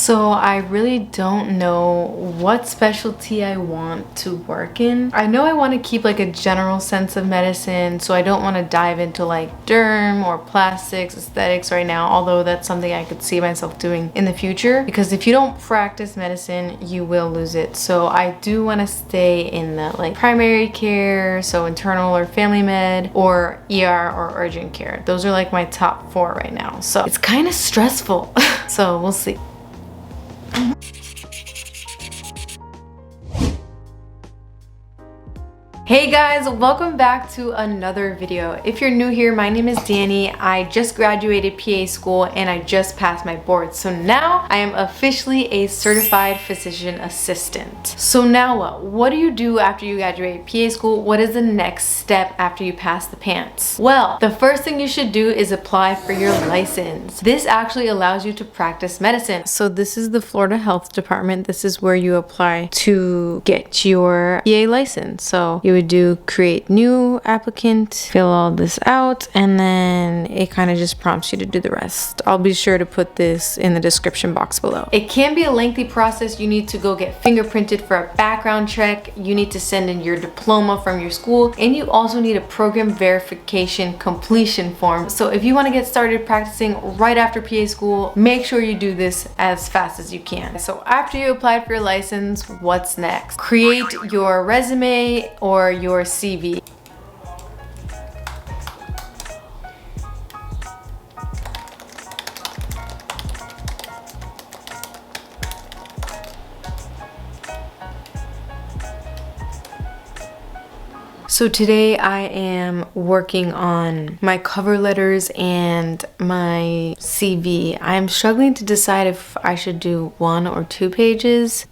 So I really don't know what specialty I want to work in. I know I want to keep like a general sense of medicine, so I don't want to dive into like derm or plastics, aesthetics right now, although that's something I could see myself doing in the future, because if you don't practice medicine, you will lose it. So I do want to stay in the like primary care, so internal or family med, or ER or urgent care. Those are like my top 4 right now. So it's kind of stressful. So we'll see. Hey guys, welcome back to another video. If you're new here, my name is Danny. I just graduated PA school and I just passed my board. So now I am officially a certified physician assistant. So now what? What do you do after you graduate PA school? What is the next step after you pass the PANCE? Well, the first thing you should do is apply for your license. This actually allows you to practice medicine. So this is the Florida Health Department. This is where you apply to get your PA license. So you would do create new applicant, fill all this out, and then it kind of just prompts you to do the rest. I'll be sure to put this in the description box below. It can be a lengthy process. You need to go get fingerprinted for a background check. You need to send in your diploma from your school, and you also need a program verification completion form. So if you want to get started practicing right after PA school, make sure you do this as fast as you can. So after you applied for your license, what's next? Create your resume or your CV. So today I am working on my cover letters and my CV. I'm struggling to decide if I should do 1 or 2 pages.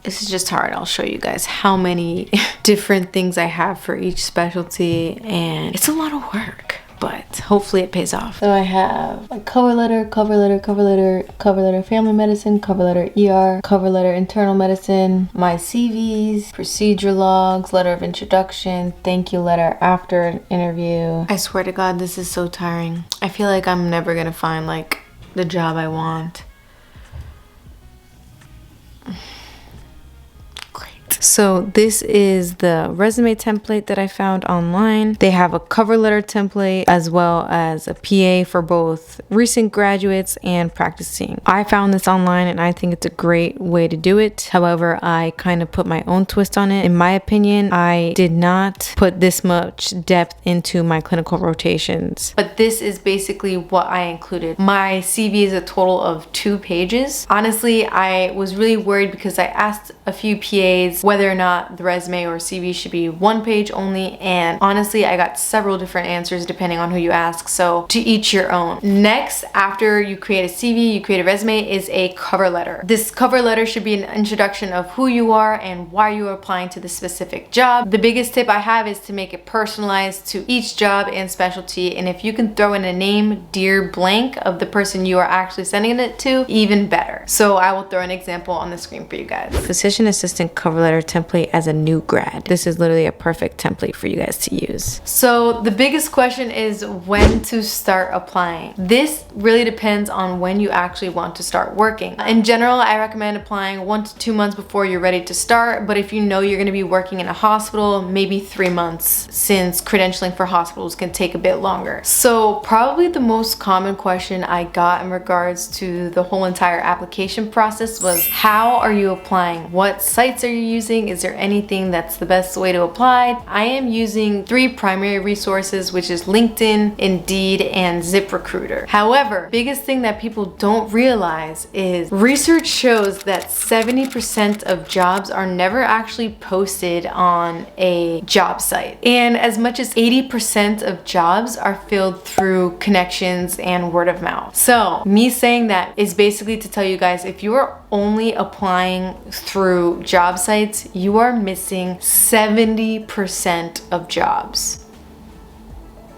This is just hard. I'll show you guys how many different things I have for each specialty, and it's a lot of work, but hopefully it pays off. So I have a cover letter, cover letter, cover letter, cover letter family medicine, cover letter ER, cover letter internal medicine, my CVs, procedure logs, letter of introduction, thank you letter after an interview. I swear to God, this is so tiring. I feel like I'm never gonna find like the job I want. So this is the resume template that I found online. They have a cover letter template as well as a PA for both recent graduates and practicing. I found this online and I think it's a great way to do it. However, I kind of put my own twist on it. In my opinion, I did not put this much depth into my clinical rotations. But this is basically what I included. My CV is a total of 2 pages. Honestly, I was really worried because I asked a few PAs whether or not the resume or CV should be 1 page only, and honestly I got several different answers depending on who you ask, so to each your own. Next, after you create a CV, you create a resume, is a cover letter. This cover letter should be an introduction of who you are and why you are applying to the specific job. The biggest tip I have is to make it personalized to each job and specialty, and if you can throw in a name, dear blank, of the person you are actually sending it to, even better. So I will throw an example on the screen for you guys. Physician assistant cover letter template as a new grad. This is literally a perfect template for you guys to use. So the biggest question is when to start applying. This really depends on when you actually want to start working. In general, I recommend applying 1 to 2 months before you're ready to start, but if you know you're going to be working in a hospital, maybe 3 months, since credentialing for hospitals can take a bit longer. So probably the most common question I got in regards to the whole entire application process was, how are you applying? What sites are you using? Is there anything that's the best way to apply? I am using 3 primary resources, which is LinkedIn, Indeed, and ZipRecruiter. However, biggest thing that people don't realize is research shows that 70% of jobs are never actually posted on a job site. And as much as 80% of jobs are filled through connections and word of mouth. So me saying that is basically to tell you guys, if you are only applying through job sites, you are missing 70% of jobs.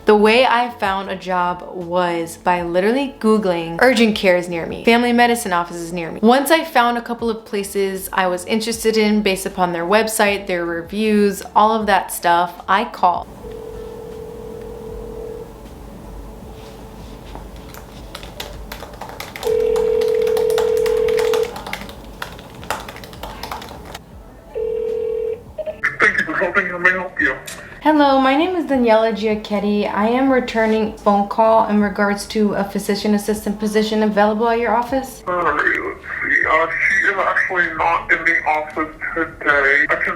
The way I found a job was by literally Googling urgent care is near me, family medicine offices near me. Once I found a couple of places I was interested in based upon their website, their reviews, all of that stuff, I called. Thank you for holding. How may I help you? Hello, my name is Daniela Giacchetti. I am returning a phone call in regards to a physician assistant position available at your office. Alright, let's see. She is actually not in the office today. I can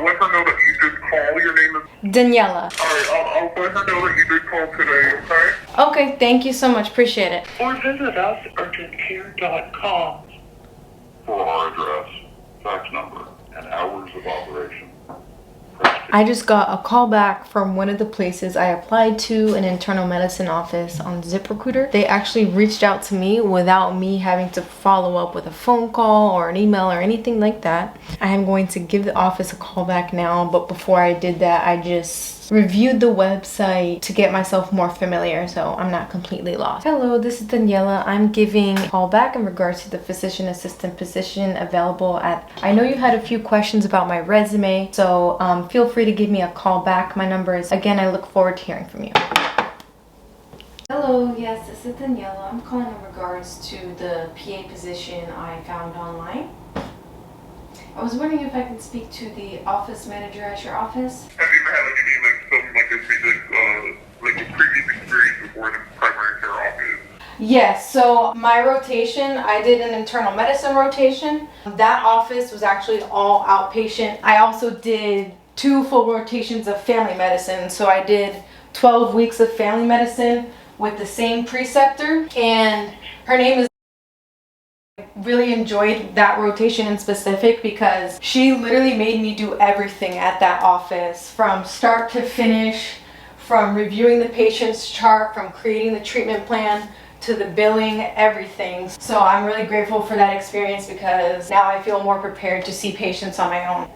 let her know that you did call. Your name is Daniela. Alright, I'll let her know that you did call today, okay? Okay, thank you so much. Appreciate it. Or visit us at urgentcare.com for our address, fax number, and hours of operation. I just got a call back from one of the places I applied to, an internal medicine office on ZipRecruiter. They actually reached out to me without me having to follow up with a phone call or an email or anything like that. I am going to give the office a call back now, but before I did that, I just reviewed the website to get myself more familiar so I'm not completely lost. Hello, this is Daniela. I'm giving a call back in regards to the physician assistant position available at... I know you had a few questions about my resume, so feel free to give me a call back. My number is... Again, I look forward to hearing from you. Hello, yes, this is Daniela. I'm calling in regards to the PA position I found online. I was wondering if I could speak to the office manager at your office. Have you ever had a previous experience before the primary care office? Yes, so my rotation, I did an internal medicine rotation. That office was actually all outpatient. I also did 2 full rotations of family medicine. So I did 12 weeks of family medicine with the same preceptor, and her name is... Really enjoyed that rotation in specific because she literally made me do everything at that office from start to finish, from reviewing the patient's chart, from creating the treatment plan to the billing, everything. So I'm really grateful for that experience because now I feel more prepared to see patients on my own.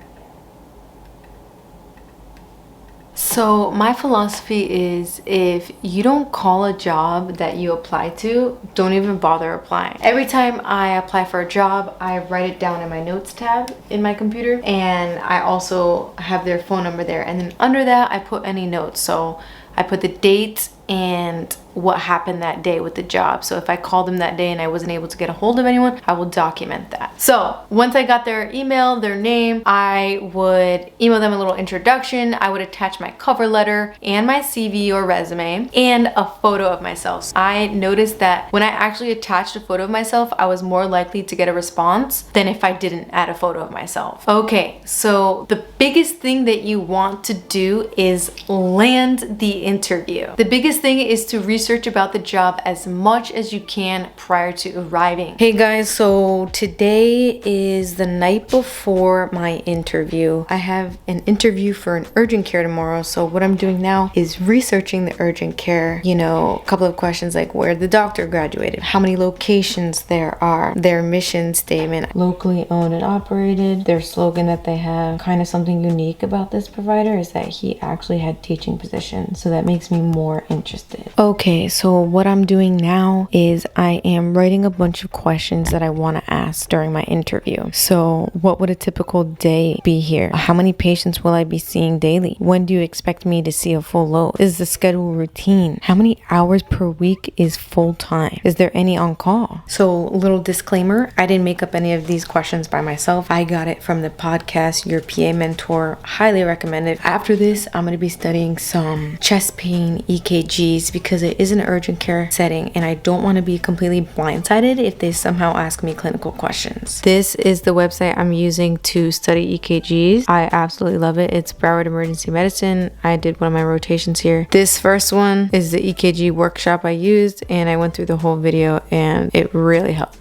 So my philosophy is, if you don't call a job that you apply to, don't even bother applying. Every time I apply for a job, I write it down in my notes tab in my computer, and I also have their phone number there, and then under that I put any notes. So I put the date and what happened that day with the job. So if I called them that day and I wasn't able to get a hold of anyone, I will document that. So once I got their email, their name, I would email them a little introduction. I would attach my cover letter and my CV or resume and a photo of myself. So I noticed that when I actually attached a photo of myself, I was more likely to get a response than if I didn't add a photo of myself. Okay, so the biggest thing that you want to do is land the interview. The biggest thing is to research about the job as much as you can prior to arriving. Hey guys, so today is the night before my interview. I have an interview for an urgent care tomorrow, so what I'm doing now is researching the urgent care. You know, a couple of questions like where the doctor graduated, how many locations there are, their mission statement, locally owned and operated, their slogan that they have. Kind of something unique about this provider is that he actually had teaching positions, so that makes me more interested. Okay, so what I'm doing now is I am writing a bunch of questions that I want to ask during my interview. So what would a typical day be here? How many patients will I be seeing daily? When do you expect me to see a full load? Is the schedule routine? How many hours per week is full time? Is there any on call? So little disclaimer, I didn't make up any of these questions by myself. I got it from the podcast Your PA Mentor. Highly recommend it. After this, I'm going to be studying some chest pain EKGs because it is an urgent care setting and I don't want to be completely blindsided if they somehow ask me clinical questions. This is the website I'm using to study EKGs. I absolutely love it. It's Broward Emergency Medicine. I did one of my rotations here. This first one is the EKG workshop I used, and I went through the whole video and it really helped.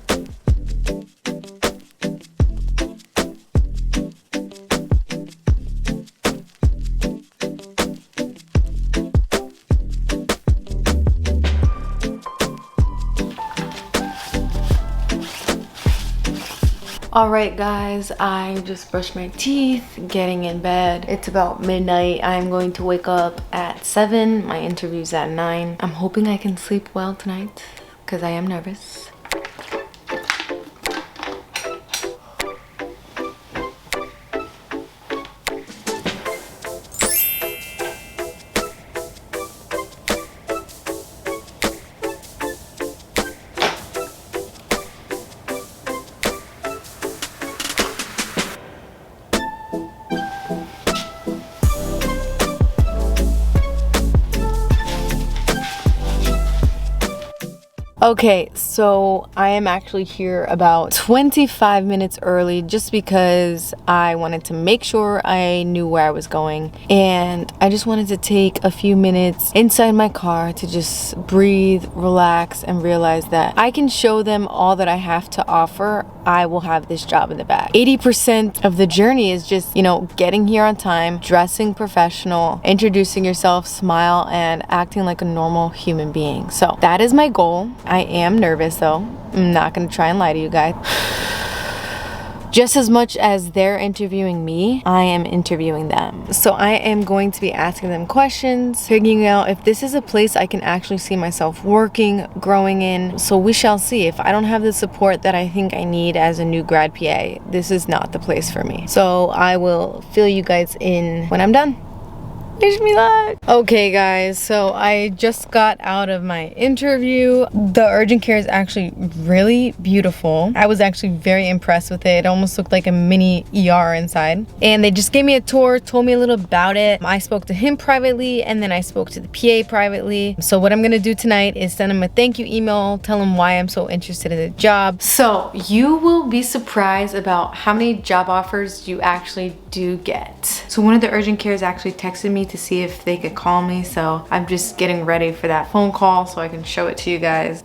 Alright guys, I just brushed my teeth, getting in bed. It's about midnight. I'm going to wake up at 7. My interview's at 9. I'm hoping I can sleep well tonight because I am nervous. Okay, so I am actually here about 25 minutes early just because I wanted to make sure I knew where I was going, and I just wanted to take a few minutes inside my car to just breathe, relax, and realize that I can show them all that I have to offer. I will have this job in the bag. 80% of the journey is just, getting here on time, dressing professional, introducing yourself, smile, and acting like a normal human being. So that is my goal. I am nervous though. I'm not gonna try and lie to you guys. Just as much as they're interviewing me, I am interviewing them. So I am going to be asking them questions, figuring out if this is a place I can actually see myself working, growing in. So we shall see. If I don't have the support that I think I need as a new grad PA, this is not the place for me. So I will fill you guys in when I'm done. Wish me luck. Okay guys, so I just got out of my interview. The urgent care is actually really beautiful. I was actually very impressed with it. It almost looked like a mini ER inside. And they just gave me a tour, told me a little about it. I spoke to him privately, and then I spoke to the PA privately. So what I'm gonna do tonight is send him a thank you email, tell him why I'm so interested in the job. So you will be surprised about how many job offers you actually do get. So one of the urgent cares actually texted me to see if they could call me, so I'm just getting ready for that phone call so I can show it to you guys.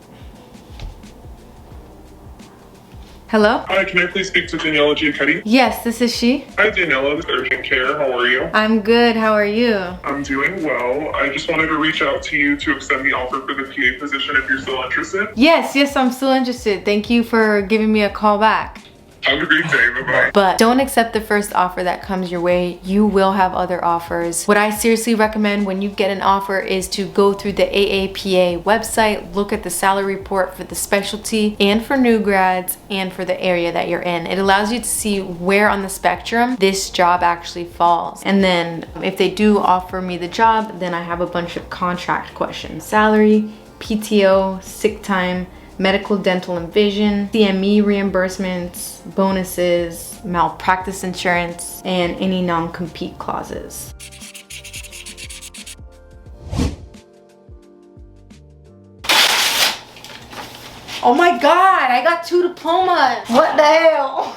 Hello? Hi, can I please speak to Daniela Giacchetti? Yes, this is she. Hi, Daniela, this is Urgent Care. How are you? I'm good, how are you? I'm doing well. I just wanted to reach out to you to extend the offer for the PA position if you're still interested. Yes, I'm still interested. Thank you for giving me a call back. Have a great day, bye-bye. But don't accept the first offer that comes your way. You will have other offers. What I seriously recommend when you get an offer is to go through the AAPA website, look at the salary report for the specialty and for new grads and for the area that you're in. It allows you to see where on the spectrum this job actually falls. And then if they do offer me the job, then I have a bunch of contract questions. Salary, PTO, sick time, medical, dental, and vision, CME reimbursements, bonuses, malpractice insurance, and any non-compete clauses. Oh my God, I got 2 diplomas. What the hell?